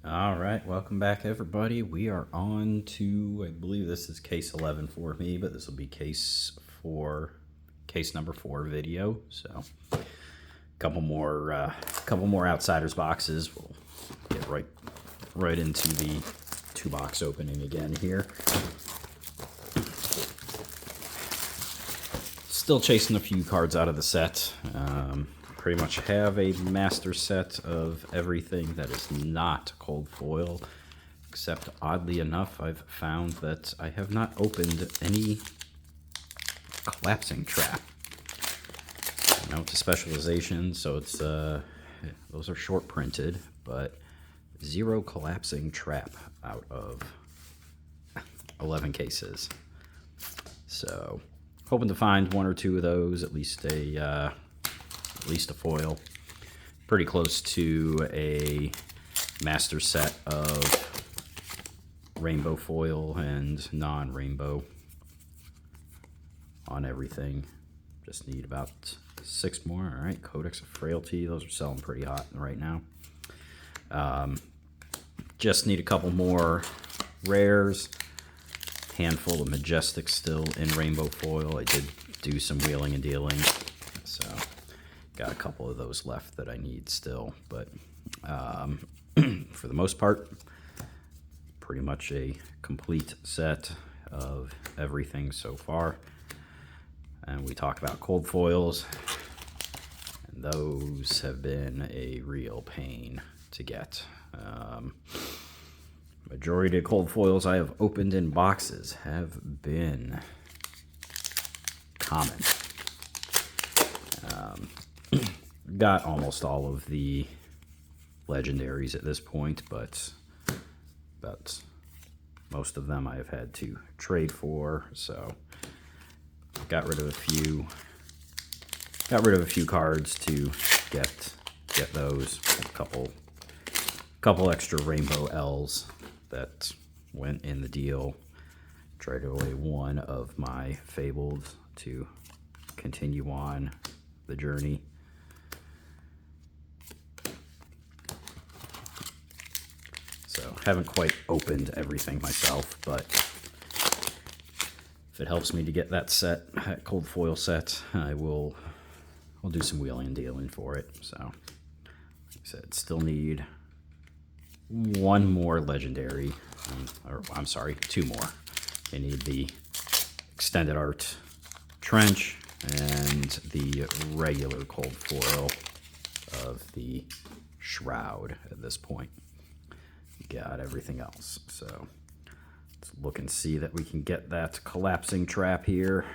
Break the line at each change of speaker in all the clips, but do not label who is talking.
All right, welcome back, everybody. We are on to, I believe this is case 11 for me, but this will be case number 4 video. So, couple more outsiders boxes. We'll get right into the 2-box opening again here. Still chasing a few cards out of the set. Pretty much have a master set of everything that is not cold foil, except oddly enough, I've found that I have not opened any collapsing trap. Now it's a specialization, so it's those are short printed, but 0 collapsing trap out of 11 cases. So hoping to find 1 or 2 of those, at least a foil. Pretty close to a master set of rainbow foil and non-rainbow on everything. Just need about 6 more. All right, Codex of Frailty. Those are selling pretty hot right now. Just need a couple more rares. Handful of Majestics still in rainbow foil. I did do some wheeling and dealing, so got a couple of those left that I need still. But for the most part, pretty much a complete set of everything so far. And we talk about cold foils, and those have been a real pain to get. Majority of cold foils I have opened in boxes have been common. Got almost all of the legendaries at this point, but most of them I have had to trade for, so got rid of a few cards to get those. A couple extra rainbow L's that went in the deal. Traded away one of my fabled to continue on the journey. So haven't quite opened everything myself, but if it helps me to get that cold foil set, I'll do some wheeling and dealing for it. So like I said, still need 1 more legendary, or I'm sorry, 2 more. I need the extended art trench and the regular cold foil of the shroud at this point. Got everything else, so let's look and see that we can get that collapsing trap here.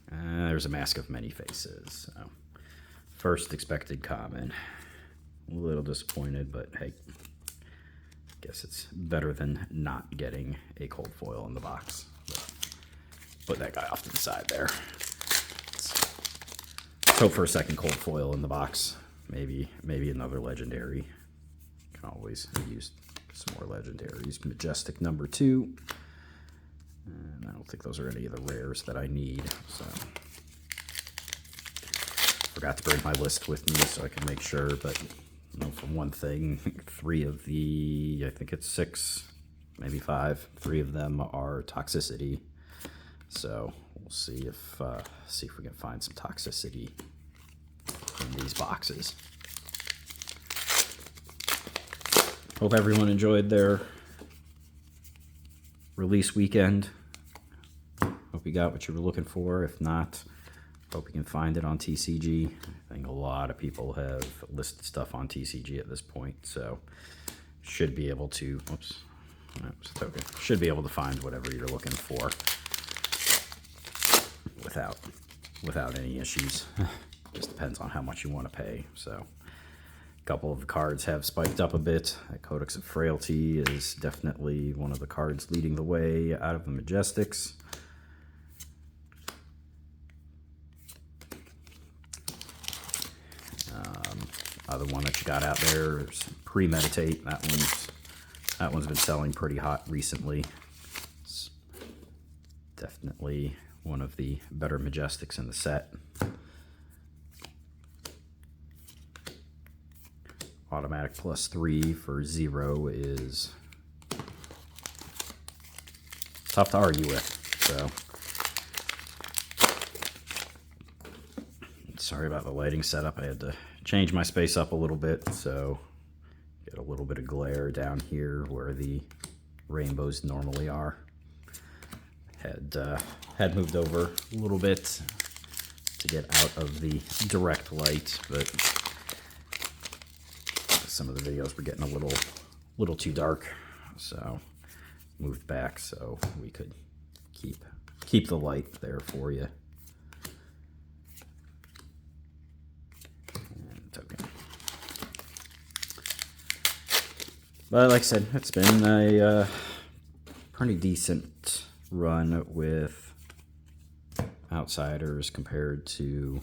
There's a Mask of Many Faces. So first expected common. A little disappointed, but hey, guess it's better than not getting a cold foil in the box. But put that guy off to the side there. Let's hope for a second cold foil in the box. Maybe another legendary. Can always use some more legendaries. Majestic number 2. And I don't think those are any of the rares that I need. So forgot to bring my list with me so I can make sure, but for one thing, 3 of the, I think it's 6, maybe 5, 3 of them are toxicity. So we'll see if we can find some toxicity in these boxes. Hope everyone enjoyed their release weekend. Hope you got what you were looking for. If not, hope you can find it on TCG. I think a lot of people have listed stuff on TCG at this point, so should be able to, oops, that was a token. Should be able to find whatever you're looking for without any issues. Just depends on how much you want to pay. So a couple of the cards have spiked up a bit. Codex of Frailty is definitely one of the cards leading the way out of the Majestics. Other one that you got out there is Premeditate. That one's been selling pretty hot recently. It's definitely one of the better Majestics in the set. automatic +3 for 0 is tough to argue with. So sorry about the lighting setup. I had to change my space up a little bit, so get a little bit of glare down here where the rainbows normally are. Had moved over a little bit to get out of the direct light, but some of the videos were getting a little too dark, so moved back so we could keep the light there for you. But like I said, it's been a pretty decent run with Outsiders compared to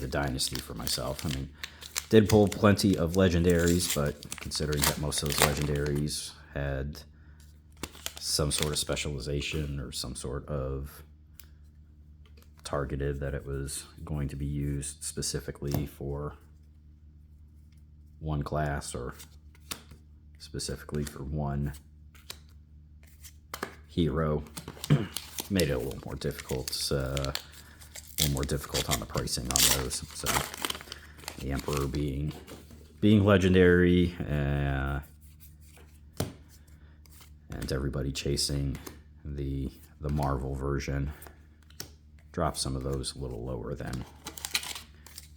Dynasty for myself. I mean, did pull plenty of legendaries, but considering that most of those legendaries had some sort of specialization or some sort of targeted that it was going to be used specifically for one class or specifically for one hero, made it a little more difficult. On the pricing on those. So the Emperor being legendary, and everybody chasing the Marvel version, drop some of those a little lower than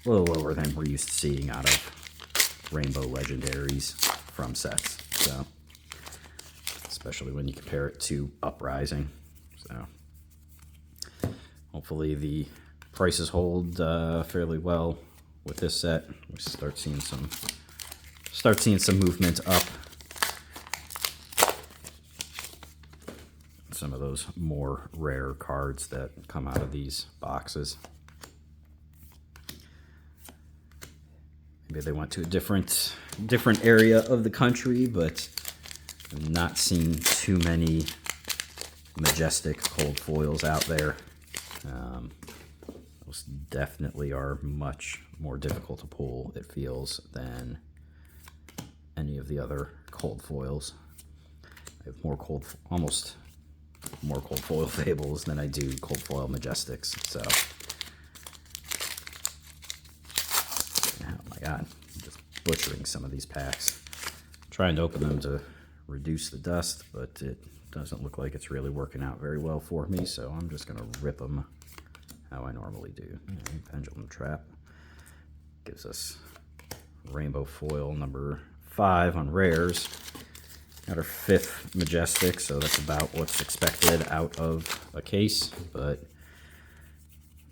we're used to seeing out of Rainbow legendaries from sets. So especially when you compare it to Uprising. So hopefully the prices hold fairly well with this set. We start seeing some movement up. Some of those more rare cards that come out of these boxes. Maybe they went to a different area of the country, but I've not seen too many Majestic cold foils out there. Those definitely are much more difficult to pull, it feels, than any of the other cold foils. I have almost more cold foil Fables than I do cold foil Majestics. So, oh my god, I'm just butchering some of these packs. Trying to open them to reduce the dust, but it doesn't look like it's really working out very well for me, so I'm just going to rip them how I normally do. Pendulum Trap gives us Rainbow Foil number 5 on rares. Got our 5th Majestic, so that's about what's expected out of a case, but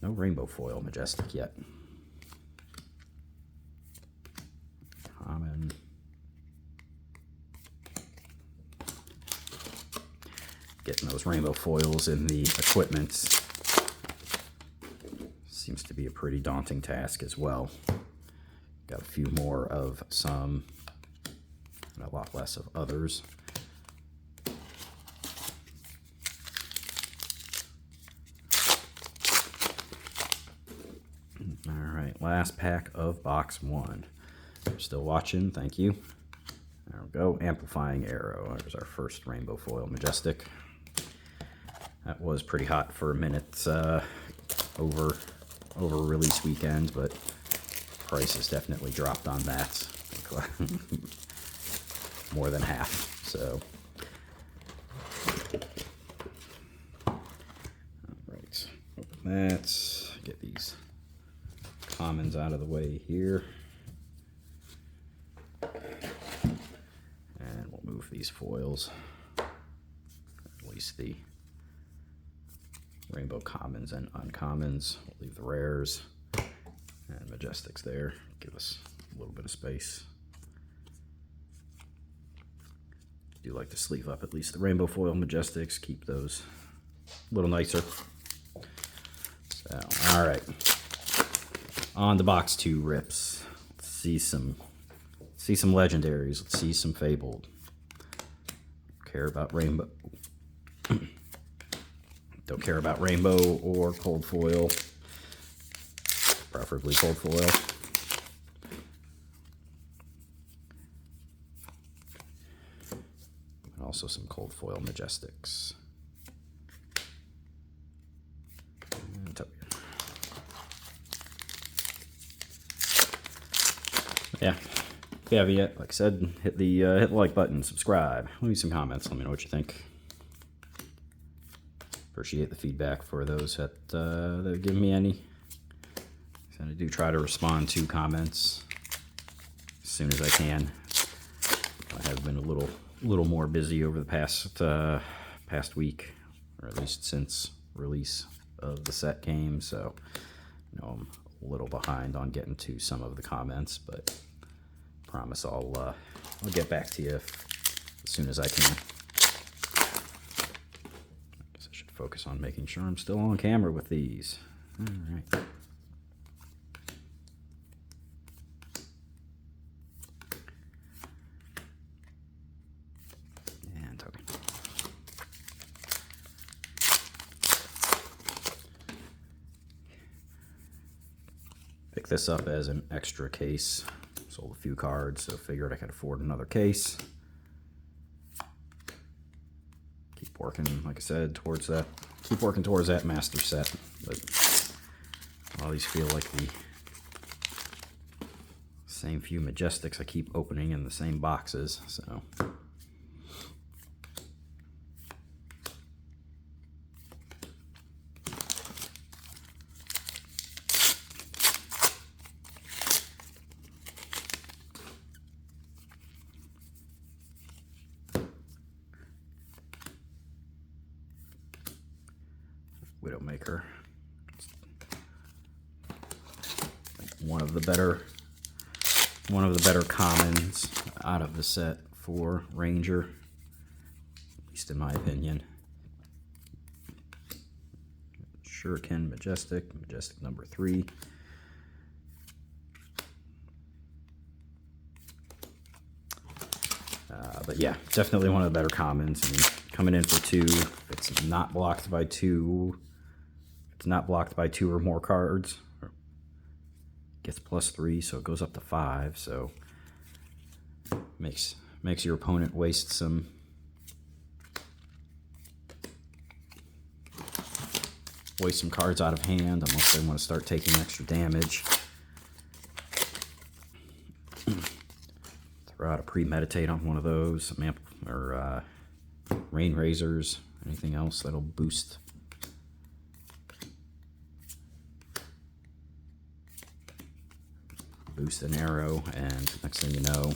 no Rainbow Foil Majestic yet. Common. Getting those Rainbow Foils in the equipment seems to be a pretty daunting task as well. Got a few more of some and a lot less of others. All right, last pack of box 1. You're still watching, thank you. There we go, Amplifying Arrow. There's our first Rainbow Foil Majestic. That was pretty hot for a minute over release weekend, but price has definitely dropped on that. More than half. So, all right, open that. Get these commons out of the way here, and we'll move these foils. At least the Rainbow Commons and Uncommons. We'll leave the rares and Majestics there. Give us a little bit of space. Do like to sleeve up at least the Rainbow Foil Majestics, keep those a little nicer. So, all right, on to box 2 rips. Let's see some legendaries. Let's see some Fabled. Care about Rainbow. Don't care about rainbow or cold foil, preferably cold foil. And also some cold foil Majestics. And token. Yeah. If you haven't yet, like I said, hit the like button, subscribe, leave me some comments, let me know what you think. Appreciate the feedback for those that give me any. And I do try to respond to comments as soon as I can. I have been a little more busy over the past week, or at least since release of the set came. So, I'm a little behind on getting to some of the comments, but promise I'll get back to you as soon as I can. I guess I should focus on making sure I'm still on camera with these. All right. And token. Pick this up as an extra case. Sold a few cards, so figured I could afford another case. Keep working, like I said, towards that. Keep working towards that master set. But all these feel like the same few Majestics I keep opening in the same boxes, so. Widowmaker. One of the better commons out of the set for Ranger, at least in my opinion. Shuriken Majestic number 3. But yeah, definitely one of the better commons. I mean, coming in for 2, it's not blocked by 2. It's not blocked by 2 or more cards. Gets +3, so it goes up to 5. So makes your opponent waste some cards out of hand unless they want to start taking extra damage. Throw out a Premeditate on one of those, some Rain Razors, anything else that'll boost. Boost an arrow, and next thing you know,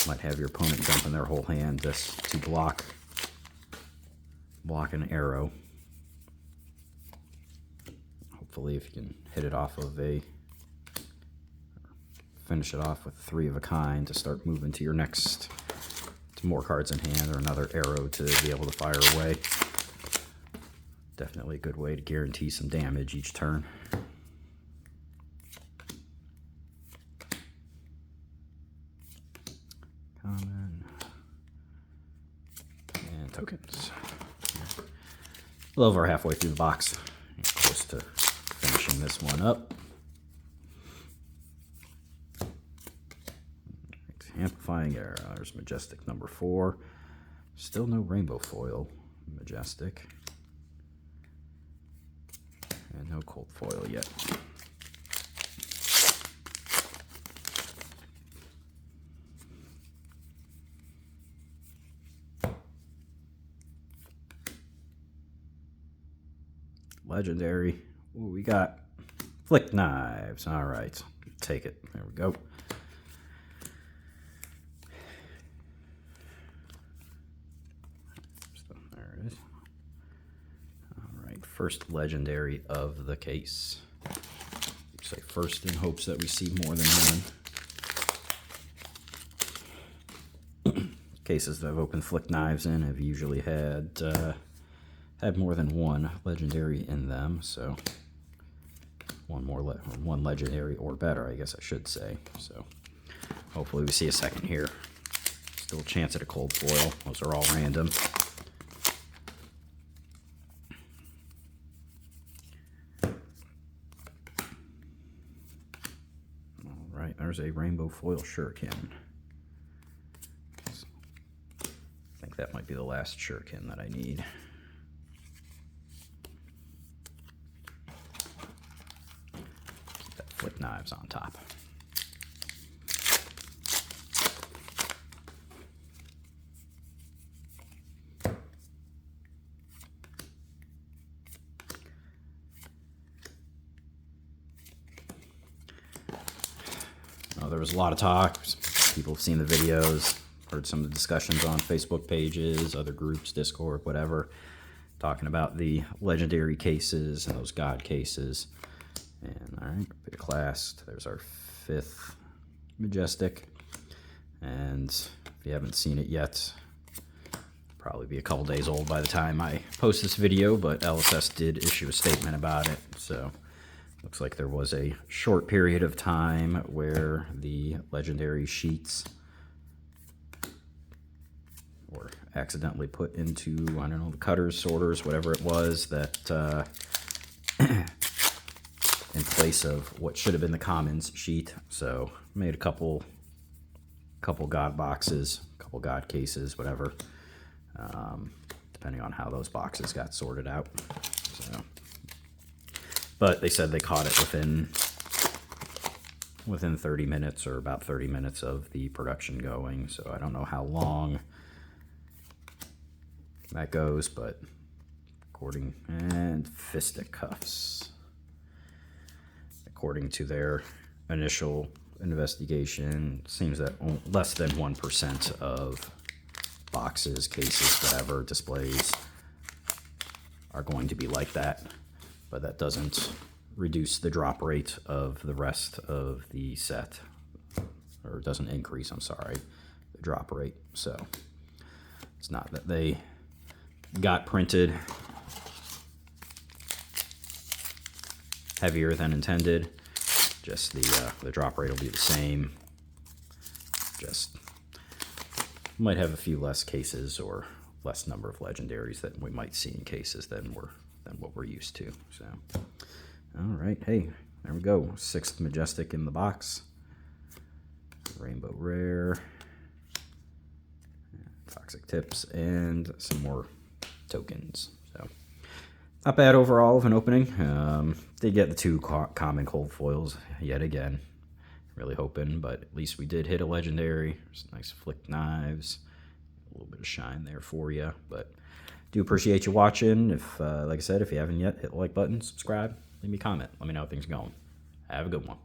might have your opponent dumping their whole hand just to block an arrow. Hopefully, if you can hit it off of finish it off with 3 of a kind to start moving to your next, to more cards in hand or another arrow to be able to fire away. Definitely a good way to guarantee some damage each turn. Common and tokens. A little over halfway through the box. Close to finishing this one up. Amplifying Arrow. There's Majestic number 4. Still no rainbow foil. Majestic. And no cold foil yet. Legendary. Ooh, we got Flick Knives. All right, take it. There we go. So there it is. All right, first legendary of the case. Say first in hopes that we see more than one. Cases that I've opened Flick Knives in have usually had more than one legendary in them, so one legendary or better, I guess I should say. So hopefully we see a second here. Still a chance at a cold foil. Those are all random. right, there's a rainbow foil shuriken. I think that might be the last shuriken that I need. Keep that flip knives on top. There was a lot of talk. People have seen the videos, heard some of the discussions on Facebook pages, other groups, Discord, whatever, talking about the legendary cases and those god cases. And all right, bit of class. There's our 5th Majestic. And if you haven't seen it yet, probably be a couple days old by the time I post this video, but LSS did issue a statement about it. So looks like there was a short period of time where the legendary sheets were accidentally put into, I don't know, the cutters, sorters, whatever it was, that in place of what should have been the commons sheet. So made a couple god boxes, couple god cases, whatever, depending on how those boxes got sorted out. So. But they said they caught it within 30 minutes or about 30 minutes of the production going. So I don't know how long that goes, but and fisticuffs. According to their initial investigation, it seems that less than 1% of boxes, cases, whatever, displays are going to be like that. But that doesn't reduce the drop rate of the rest of the set, or it doesn't increase, I'm sorry, the drop rate. So it's not that they got printed heavier than intended, just the drop rate will be the same, just might have a few less cases or less number of legendaries that we might see in cases than what we're used to. So, all right, hey, there we go. 6th Majestic in the box. Rainbow Rare. Toxic Tips, and some more tokens. So, not bad overall of an opening. Did get the 2 common cold foils yet again. Really hoping, but at least we did hit a legendary. Some nice flick knives. A little bit of shine there for you, but do appreciate you watching. If, like I said, if you haven't yet, hit the like button, subscribe, leave me a comment. Let me know how things are going. Have a good one.